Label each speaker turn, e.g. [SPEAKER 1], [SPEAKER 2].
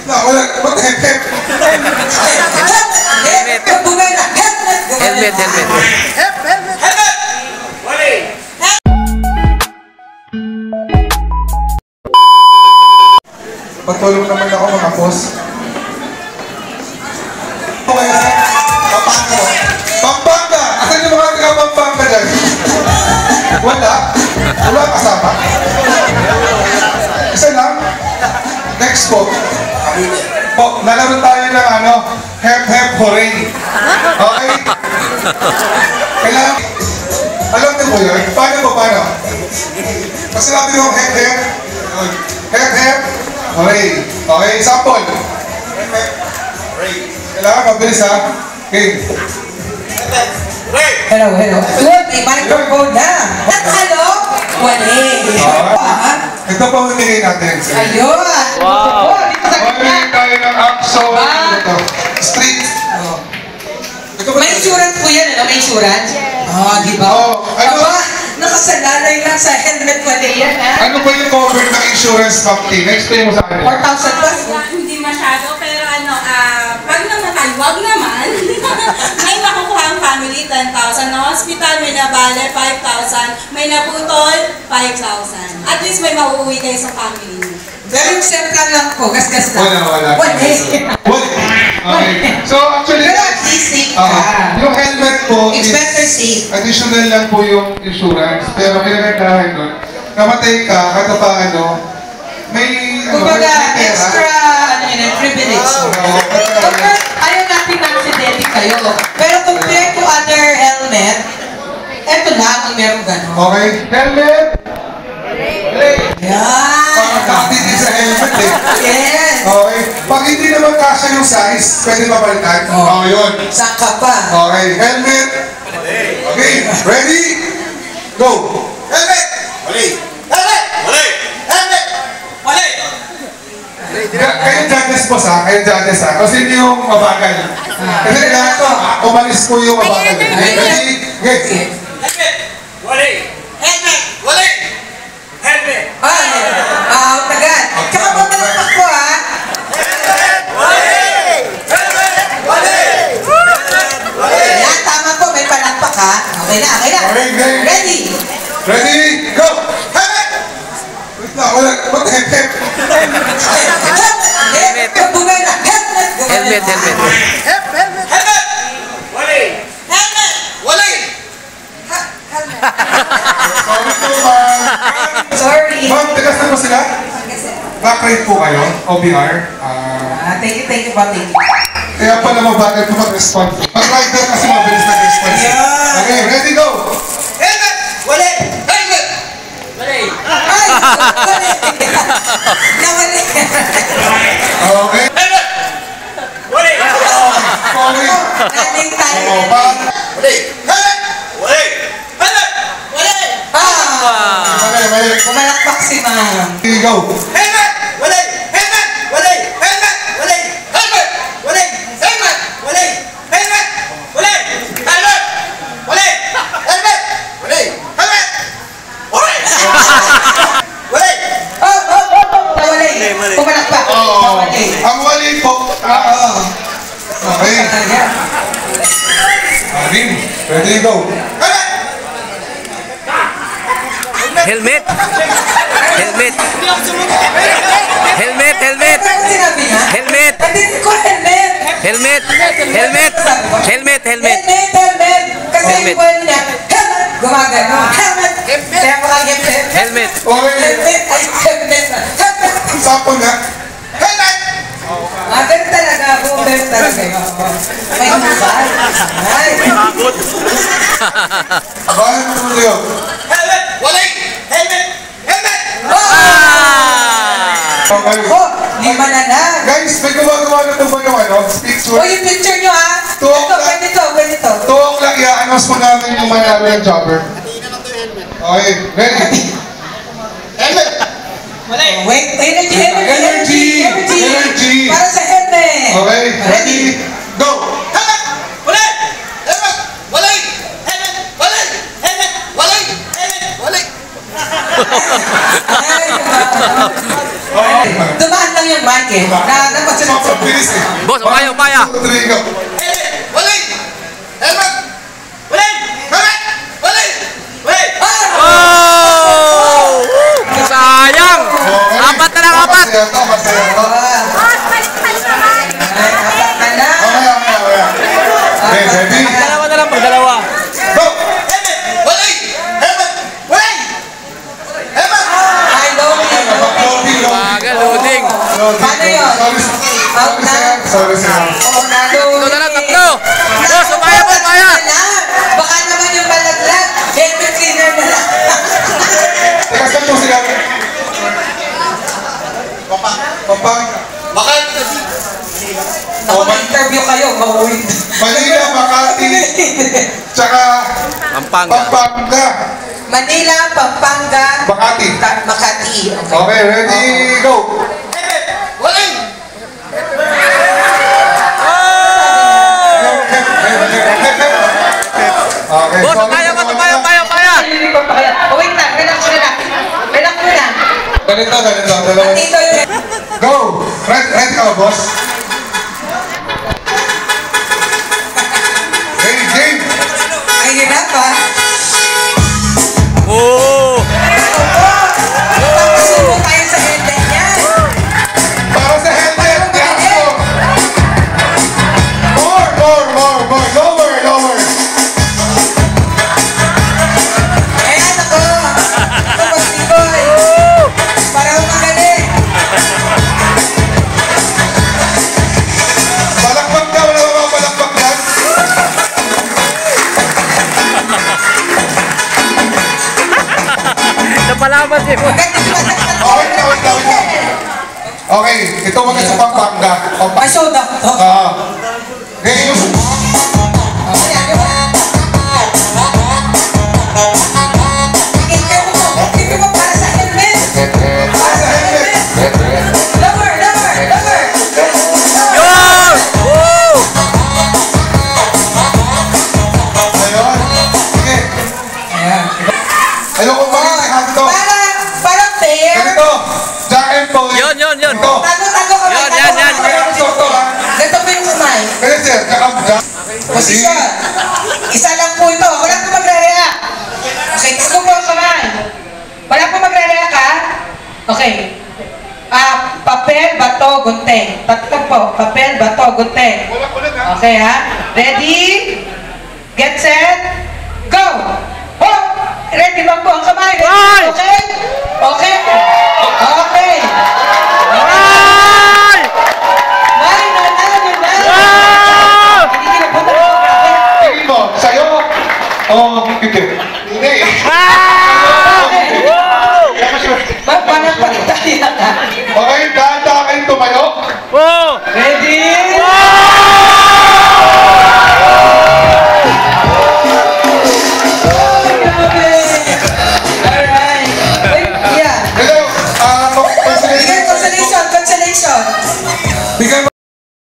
[SPEAKER 1] Wala, what hep hep?
[SPEAKER 2] Helmet. Helmet. Wali.
[SPEAKER 1] Patulong naman ako mga boss. Okay, Pampanga. Pampanga! Asan yung mga taga-Pampanga dyan? Wala? Wala kasama? Isa lang? Next po. Po, nalaro tayo ng ano, hep hep hooray. Okay? Kailangan, alam niyo po yun? Paano? Kasi sabi ko hep hep. Hep hep. Hooray. Okay, sample. Hep hep. Hooray. Kailangan mabilis ha. Okay.
[SPEAKER 3] Hello. Good, may microphone na. Hello? Wali.
[SPEAKER 1] Ito pa mamigay natin.
[SPEAKER 3] Ayun.
[SPEAKER 2] Wow.
[SPEAKER 1] Mamigay tayo ng Axo. Street.
[SPEAKER 3] May insurance po yan, ano? May insurance? Di ba? Aba, nakasalalay lang sa helmet wali yan, ha?
[SPEAKER 1] Ano ba yung cover ng insurance company? Explain mo sa akin.
[SPEAKER 3] 4,000 plus?
[SPEAKER 4] Hindi masyado, pero pag namatay, wag naman. May makukuha ang family, 10,000. Na hospital, may nabale, 5,000. May naputol, 5,000. At least may mauuwi kayo sa family niyo.
[SPEAKER 3] Pero yung central lang po, gasgas na.
[SPEAKER 1] Wala.
[SPEAKER 3] Wali.
[SPEAKER 1] Okay. So actually,
[SPEAKER 3] Pero at least safe ka.
[SPEAKER 1] yung helmet po
[SPEAKER 3] It's better safe.
[SPEAKER 1] additional lang po yung insurance. Pero kailangan doon, namatay ka, kada pa may
[SPEAKER 3] Kumbaga,
[SPEAKER 1] may pera.
[SPEAKER 3] extra, privilege. Ayaw natin na aksidente kayo. Pero compared to other helmet, eto lang ang meron gano'n.
[SPEAKER 1] Okay, helmet!
[SPEAKER 3] Yan!
[SPEAKER 1] Nakatitin sa helmet eh.
[SPEAKER 3] Yes!
[SPEAKER 1] Okay, pag hindi naman kasya yung size, pwede mabalikan. Yun.
[SPEAKER 3] Saan ka pa?
[SPEAKER 1] Okay, helmet. Okay, ready? Go! Helmet!
[SPEAKER 2] Wali. Helmet. Wali.
[SPEAKER 1] Kayo judges po kayo judges kasi hindi yung mabagal. Kasi kailangan umalis po yung mabagal. Ready? Okay.
[SPEAKER 2] Helmet. Wali. Helmet.
[SPEAKER 3] Tagal. Tsaka pagpalakpak ko, ha? Yan, tama po. May palakpak, ha? Okay na.
[SPEAKER 1] Okay.
[SPEAKER 3] Ready?
[SPEAKER 1] Ready? Go! Helmet! Wait lang, wala. What the heck?
[SPEAKER 3] Helmet. Bumela. Helmet.
[SPEAKER 2] Wali.
[SPEAKER 1] Sorry po, ma'am.
[SPEAKER 3] Sorry.
[SPEAKER 1] Ma'am, tigas na po sila? Back-rate po kayo? OBR?
[SPEAKER 3] Thank you po.
[SPEAKER 1] Kaya pala mabagal po mag-respond. Pag-rider kasi mabilis nag-respond. Okay, ready, go!
[SPEAKER 2] Helmet. Wali.
[SPEAKER 3] Ay! Nawali.
[SPEAKER 1] Okay.
[SPEAKER 2] Helmet. Wali.
[SPEAKER 1] Sorry.
[SPEAKER 3] Landing tayo.
[SPEAKER 1] Wali.
[SPEAKER 2] Helmet.
[SPEAKER 1] Mali.
[SPEAKER 3] Pumalakpak si ma'am.
[SPEAKER 1] Okay, go.
[SPEAKER 2] Helmet. Wali.
[SPEAKER 3] Nawali. Pumalakpak.
[SPEAKER 1] Ang wali po. Okay. Ready, go.
[SPEAKER 2] Helmet.
[SPEAKER 3] Ano sinabi niya?
[SPEAKER 2] Helmet.
[SPEAKER 3] Hindi ko helmet.
[SPEAKER 2] Helmet.
[SPEAKER 3] Kasi yung word niya, helmet. Gumagano. Helmet. Kaya ko lang helmet.
[SPEAKER 2] Helmet.
[SPEAKER 1] Okay.
[SPEAKER 3] Helmet.
[SPEAKER 1] Sample nga. Helmet!
[SPEAKER 3] Ganun talaga ako. Ganun talaga yun. May husay. Ay.
[SPEAKER 1] One, two, three.
[SPEAKER 2] Helmet. Wali. Helmet.
[SPEAKER 1] Okay.
[SPEAKER 3] Lima na lang.
[SPEAKER 1] Guys, may gumagawa na po ba yung picture?
[SPEAKER 3] Yung picture nyo, ha?
[SPEAKER 1] Tuwag
[SPEAKER 3] Ito,
[SPEAKER 1] lang.
[SPEAKER 3] ganito.
[SPEAKER 1] Tuwag lang, i-announce po namin yung manalo ng jobber. Okay, ready? Helmet!
[SPEAKER 3] Wait, energy. Para sa helmet.
[SPEAKER 1] Okay, ready? Go!
[SPEAKER 2] Helmet. Wali.
[SPEAKER 3] Dumaan lang yung mic eh. Dapat sa
[SPEAKER 1] mabilis eh.
[SPEAKER 5] Boss, upaya, upaya.
[SPEAKER 1] 1, 2, 3, go.
[SPEAKER 2] Helmet! Walay! Helmet! Walay! Helmet! Walay! Walay!
[SPEAKER 5] Oh! Sayang! Apat na lang, apat.
[SPEAKER 1] Masaya to, masaya to.
[SPEAKER 3] Ay, apat ka na.
[SPEAKER 1] Mamaya. Okay, ready?
[SPEAKER 5] Dalawa na lang, dalawa.
[SPEAKER 1] Go!
[SPEAKER 2] Helmet! Walay! Helmet! Walay! Helmet!
[SPEAKER 3] Ay, loading.
[SPEAKER 1] Loading, loading.
[SPEAKER 5] Bagal, loading.
[SPEAKER 3] Paano yun? Out na?
[SPEAKER 1] Sorry, sir.
[SPEAKER 3] Oo, na-loading.
[SPEAKER 5] Tatlo na lang, tatlo. Boss, upaya, boss, upaya.
[SPEAKER 3] Baka naman yung balaglag. Helmet cleaner na lang.
[SPEAKER 1] Teka, saan po sila? Papang.
[SPEAKER 2] Bakal!
[SPEAKER 3] Ako na-interview kayo, mauwi.
[SPEAKER 1] Manila, Makati, tsaka
[SPEAKER 5] Pampanga.
[SPEAKER 1] Pampanga.
[SPEAKER 3] Manila, Pampanga,
[SPEAKER 1] Makati.
[SPEAKER 3] Makati. Okay.
[SPEAKER 1] Okay, ready, go!
[SPEAKER 2] Helmet! Walay!
[SPEAKER 1] Okay,
[SPEAKER 5] Boss,
[SPEAKER 1] sorry,
[SPEAKER 5] upaya, boss,
[SPEAKER 1] sorry.
[SPEAKER 5] upaya, upaya, upaya.
[SPEAKER 3] Hindi ko pa kaya. Oh, wait lang. Relax muna. Relax muna.
[SPEAKER 1] Ganito.
[SPEAKER 3] Dito yung...
[SPEAKER 1] Go! Ready ka ba, boss? Hey, game!
[SPEAKER 3] Ay, hirap ha.
[SPEAKER 5] Oh!
[SPEAKER 3] Papasubo tayo sa helmet niyan.
[SPEAKER 1] Para sa helmet! Gasto! More! Lower!
[SPEAKER 3] Ayan ako. Tapos Nicoy. Para ako magaling.
[SPEAKER 1] Palakpak ka! Wala ba palakpak yan?
[SPEAKER 5] Napalaban si boss.
[SPEAKER 1] Okay, wait lang. Okay, ito muna sa Pampanga.
[SPEAKER 3] Pasoda.
[SPEAKER 1] Game!
[SPEAKER 3] Ayan, di ba? Tingin mo para sa helmet.
[SPEAKER 1] Para sa helmet!
[SPEAKER 3] Lower.
[SPEAKER 5] Yun! Woo!
[SPEAKER 1] Ayun. Sige.
[SPEAKER 3] Ayan.
[SPEAKER 1] Ayoko maging to.
[SPEAKER 3] Para fair.
[SPEAKER 1] Ganito. Jack and Paul.
[SPEAKER 5] Yun.
[SPEAKER 1] Ito.
[SPEAKER 3] Tago ka.
[SPEAKER 5] Yan.
[SPEAKER 1] Ito ha.
[SPEAKER 3] Ganito po yung umay.
[SPEAKER 1] Ganito sir. Jack.
[SPEAKER 3] Posisyon. Isa lang po ito. Wala po magre-react. Okay, tago po ang kamay. Wala po magre-react ha? Okay. Papel, bato, gunting. Tatlo po. Papel, bato, gunting. Okay ha? Ready? Get set? Go! Oh! Ready ba po ang kamay? Ready?
[SPEAKER 5] Ay!
[SPEAKER 3] Okay? Okay? Okay.
[SPEAKER 5] Ay!
[SPEAKER 3] Nanalo na!
[SPEAKER 5] Ah!
[SPEAKER 3] Hindi kinabutan.
[SPEAKER 1] Tingin mo, sa'yo o hindi?